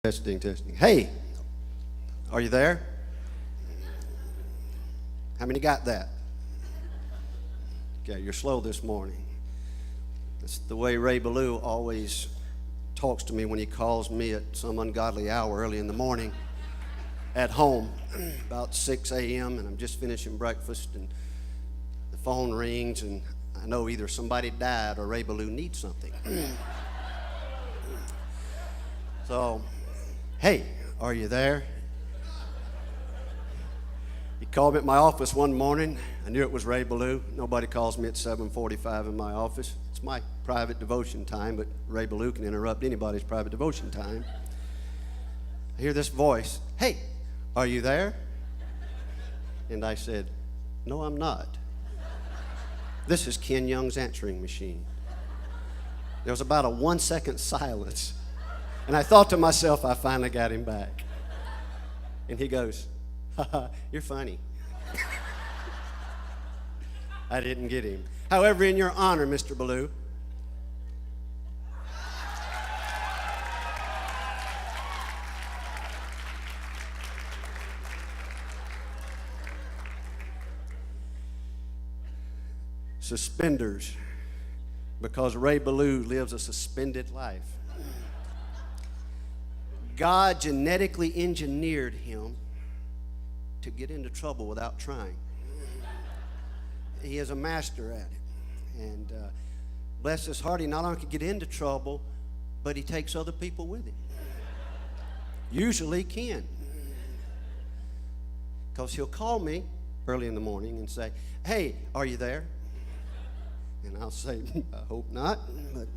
Testing, testing. Hey, are you there? How many got that? Okay, you're slow this morning. That's the way Ray Ballew always talks to me when he calls me at some ungodly hour early in the morning at home, about 6 a.m., and I'm just finishing breakfast, and the phone rings, and I know either somebody died or Ray Ballew needs something. So, hey, are you there? He called me at my office one morning. I knew it was Ray Ballew. Nobody calls me at 7:45 in my office. It's my private devotion time, but Ray Ballew can interrupt anybody's private devotion time. I hear this voice, hey, are you there? And I said, no, I'm not. This is Ken Young's answering machine. There was about a 1-second silence. And I thought to myself, I finally got him back. And he goes, haha, you're funny. I didn't get him. However, in your honor, Mr. Ballew, suspenders, because Ray Ballew lives a suspended life. God genetically engineered him to get into trouble without trying. He is a master at it. And bless his heart, he not only can get into trouble, but he takes other people with him. Usually can. Because he'll call me early in the morning and say, hey, are you there? And I'll say, I hope not. But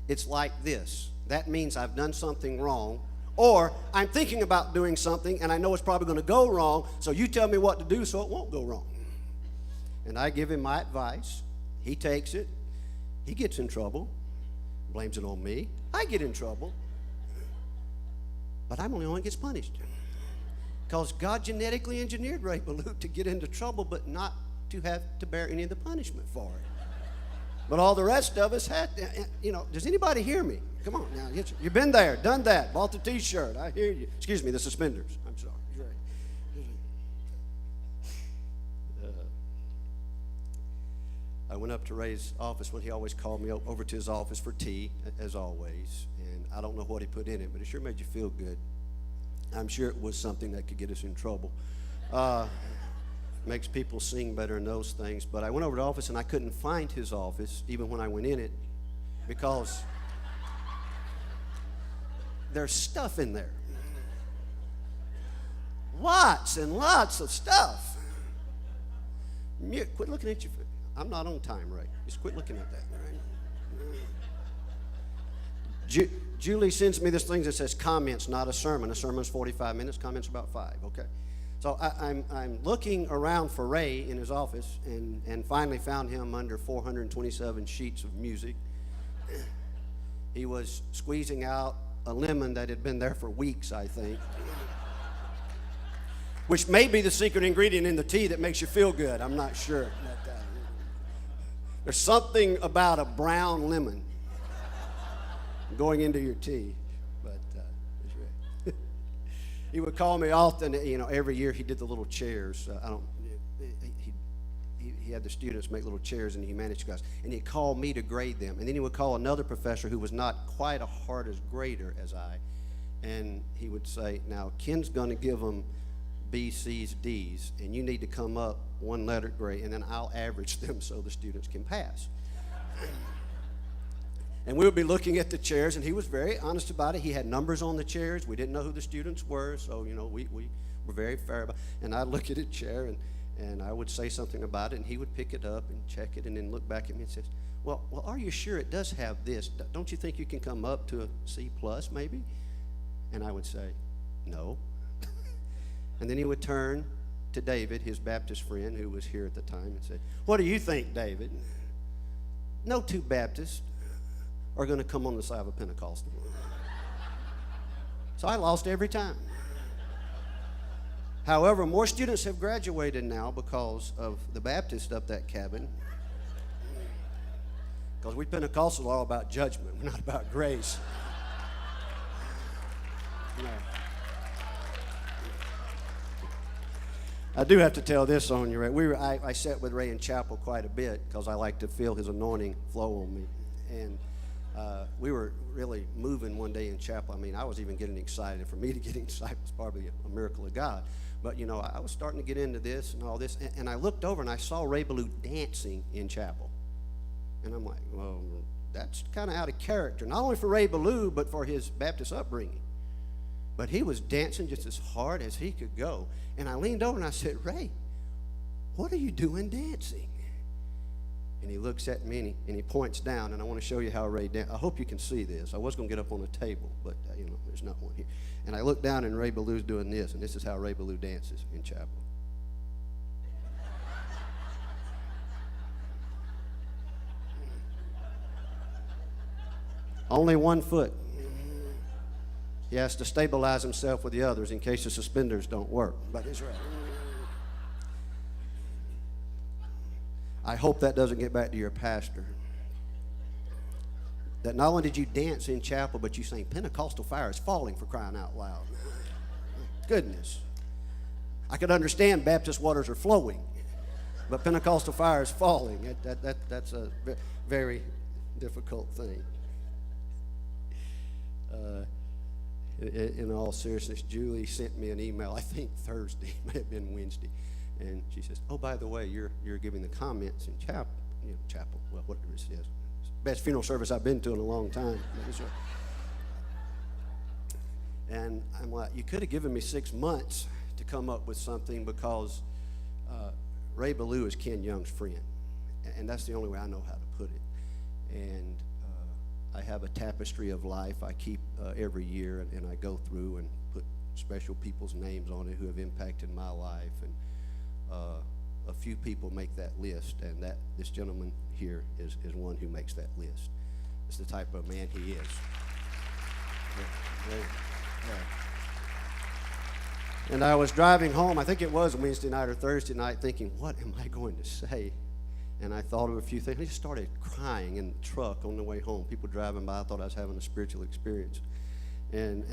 it's like this. That means I've done something wrong, or I'm thinking about doing something and I know it's probably going to go wrong, so you tell me what to do so it won't go wrong. And I give him my advice. He takes it. He gets in trouble, blames it on me. I get in trouble, but I'm the only one who gets punished. Because God genetically engineered Ray Ballew to get into trouble, but not to have to bear any of the punishment for it. But all the rest of us had to, does anybody hear me? Come on now, you've been there, done that, bought the t-shirt, I hear you. Excuse me, the suspenders, I'm sorry. You're right. I went up to Ray's office when he always called me over to his office for tea, as always, and I don't know what he put in it, but it sure made you feel good. I'm sure it was something that could get us in trouble. Makes people sing better and those things. But I went over to the office and I couldn't find his office even when I went in it, because there's stuff in there. Lots and lots of stuff. Quit looking at your phone. I'm not on time, Ray. Just quit looking at that. Right? Julie sends me this thing that says comments, not a sermon. A sermon's 45 minutes, comments about 5, okay? So I'm looking around for Ray in his office and finally found him under 427 sheets of music. He was squeezing out a lemon that had been there for weeks, I think, which may be the secret ingredient in the tea that makes you feel good. I'm not sure. But, there's something about a brown lemon going into your tea. He would call me often. Every year he did the little chairs. He had the students make little chairs in the humanities class, and he'd call me to grade them. And then he would call another professor who was not quite a hard as grader as I, and he would say, now Ken's going to give them B's, C's, D's, and you need to come up one letter grade, and then I'll average them so the students can pass. And we would be looking at the chairs, and he was very honest about it. He had numbers on the chairs. We didn't know who the students were, so, we were very fair about it. And I'd look at a chair, and I would say something about it, and he would pick it up and check it and then look back at me and says, well, are you sure it does have this? Don't you think you can come up to a C plus maybe? And I would say, no. And then he would turn to David, his Baptist friend who was here at the time, and say, what do you think, David? No two Baptists are going to come on the side of a Pentecostal. So I lost every time. However, more students have graduated now because of the Baptist up that cabin. Because we Pentecostals are all about judgment. We're not about grace. No. I do have to tell this on you, Ray. I sat with Ray in chapel quite a bit because I like to feel his anointing flow on me. And we were really moving one day in chapel. I mean, I was even getting excited. And for me to get excited was probably a miracle of God. But, you know, I was starting to get into this and all this. And I looked over and I saw Ray Ballew dancing in chapel. And I'm like, well, that's kind of out of character. Not only for Ray Ballew, but for his Baptist upbringing. But he was dancing just as hard as he could go. And I leaned over and I said, Ray, what are you doing dancing? And he looks at me and he points down, and I want to show you how Ray dances. I hope you can see this. I was going to get up on the table, but, you know, there's not one here. And I look down, and Ray Ballew's doing this, and this is how Ray Ballew dances in chapel. Only one foot. He has to stabilize himself with the others in case the suspenders don't work. But it's right. I hope that doesn't get back to your pastor. That not only did you dance in chapel, but you sang Pentecostal fire is falling, for crying out loud. Goodness. I could understand Baptist waters are flowing, but Pentecostal fire is falling. That's a very difficult thing. In all seriousness, Julie sent me an email, I think Thursday, it may have been Wednesday, and she says, oh, by the way, you're giving the comments in chapel, well, whatever it says. Best funeral service I've been to in a long time. And I'm like, you could have given me 6 months to come up with something, because Ray Ballew is Ken Young's friend, and that's the only way I know how to put it. And I have a tapestry of life I keep every year, and I go through and put special people's names on it who have impacted my life, and a few people make that list, and this gentleman here is one who makes that list. It's the type of man he is. And I was driving home, I think it was Wednesday night or Thursday night, thinking, what am I going to say? And I thought of a few things. I just started crying in the truck on the way home. People driving by, I thought I was having a spiritual experience. And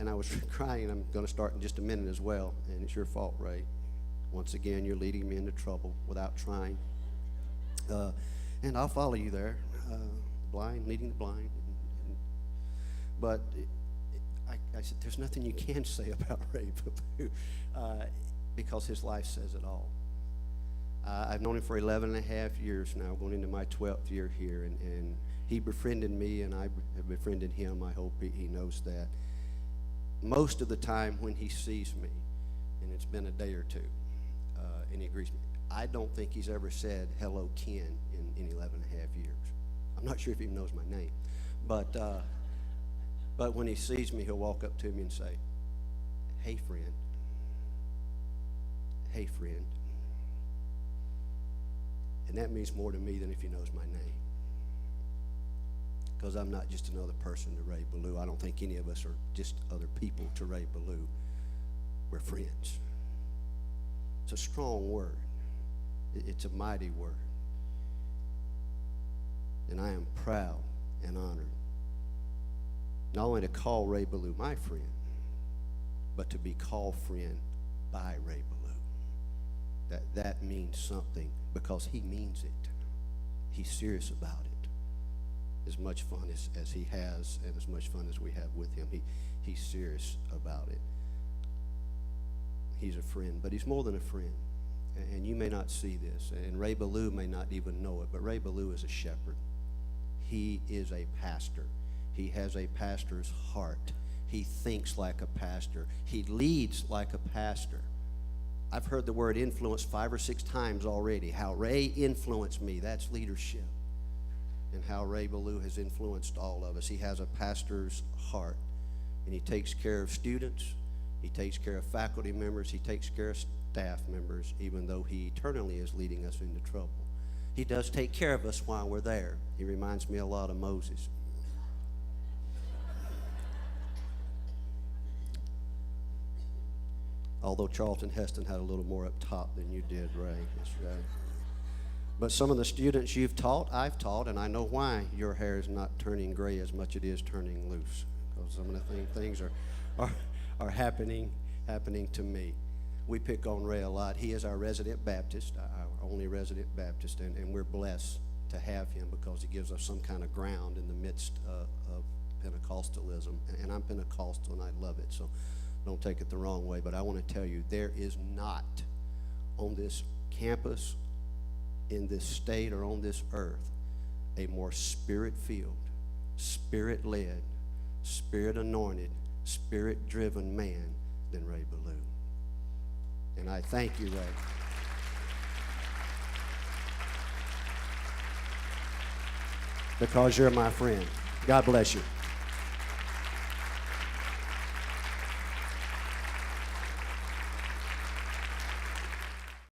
I was crying, and I'm going to start in just a minute as well. And it's your fault, Ray. Once again, you're leading me into trouble without trying. And I'll follow you there. Blind, leading the blind. But I said, there's nothing you can say about Ray Ballew, because his life says it all. I've known him for 11 and a half years now, going into my 12th year here, and he befriended me, and I have befriended him. I hope he knows that. Most of the time when he sees me, and it's been a day or two, and he agrees with me, I don't think he's ever said, hello, Ken, in 11 and a half years. I'm not sure if he even knows my name. But when he sees me, he'll walk up to me and say, hey, friend. Hey, friend. And that means more to me than if he knows my name. Because I'm not just another person to Ray Ballew. I don't think any of us are just other people to Ray Ballew. We're friends. It's a strong word. It's a mighty word. And I am proud and honored not only to call Ray Ballew my friend, but to be called friend by Ray Ballew. That means something, because he means it. He's serious about it. As much fun as he has, and as much fun as we have with him, he's serious about it. He's a friend, but he's more than a friend. And you may not see this, and Ray Ballew may not even know it, but Ray Ballew is a shepherd. He is a pastor. He has a pastor's heart. He thinks like a pastor. He leads like a pastor. I've heard the word influence 5 or 6 times already. How Ray influenced me, that's leadership. And how Ray Ballew has influenced all of us. He has a pastor's heart. And he takes care of students. He takes care of faculty members. He takes care of staff members, even though he eternally is leading us into trouble. He does take care of us while we're there. He reminds me a lot of Moses. Although Charlton Heston had a little more up top than you did, Ray. That's right. But some of the students you've taught, I've taught, and I know why your hair is not turning gray as much as it is turning loose. Because some of the things are happening to me. We pick on Ray a lot. He is our resident Baptist, our only resident Baptist, and we're blessed to have him because he gives us some kind of ground in the midst of Pentecostalism. And I'm Pentecostal, and I love it, so don't take it the wrong way. But I want to tell you, there is not on this campus, in this state, or on this earth, a more spirit-filled, spirit-led, spirit-anointed, spirit-driven man than Ray Ballew. And I thank you, Ray. Because you're my friend. God bless you.